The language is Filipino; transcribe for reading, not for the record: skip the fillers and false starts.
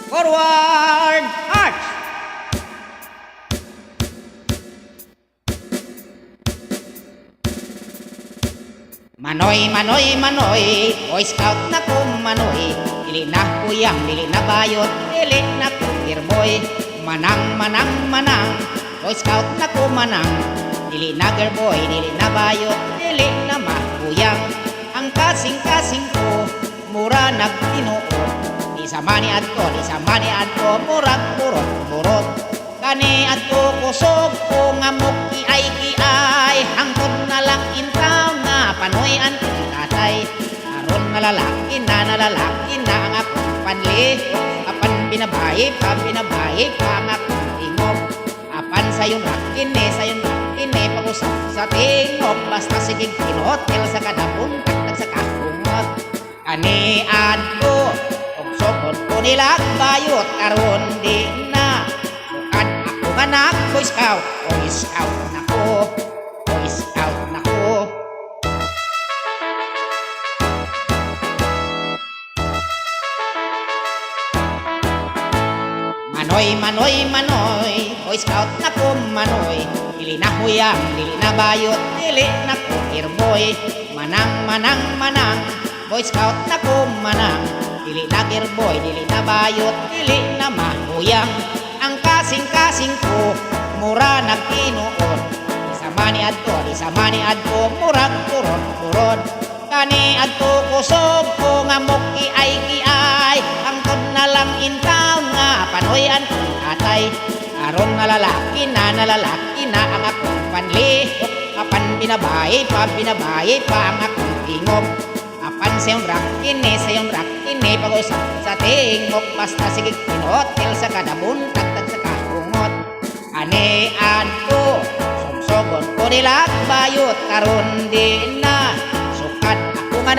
Forward march! Manoy, manoy, manoy, Boyscout Nako manoy. Dili na kuyang, dili na bayot, dili na kirboy. Manang, manang, manang, Boyscout Nako manang. Dili na girlboy, dili na bayot, dili na makuyang. Ang kasing-kasing ko, mura nagtinuod. Di sa mani adto, murag purot, purot. Kani adto kusog ko nga mukiay-kiay. Hangtod na lang intaw nga panoy ang tatay. Aron nalalaki na ang akong panli. Apan binabayi pa ang akong tingog. Apan sayon rakine, pag-usap sa tingog. Basta sigig kinotel sa kada buntag sa kahungod. Kani adto sugod ko nilag bayot aron di na sukad ako anak. Boyscout Nako, Boyscout Nako. Manoy, manoy, manoy, Boyscout Nako manoy. Dili na huyang, dili na bayot, dili na kirboy. Manang, manang, manang, Boyscout Nako manang. Dili na girboy, dili na bayot, dili na mahuyang. Ang kasing-kasing ko, mura nagtinuod. Di sa mani adto, murag purot-purot. Kani adto kusog ko nga mukiay-kiay. Hangtod na lang intaw nga panoy ang atay. Aron nalalaki na ang akong panli. Apan binabayi pa ang akong tingog. Apan sayong rakine, pag-usap sa tingog. Basta sigig pinotel sa kada buntag sa kahungot. Ani adto, sumsogon ko nilag bayot, karon di na sukad ako nga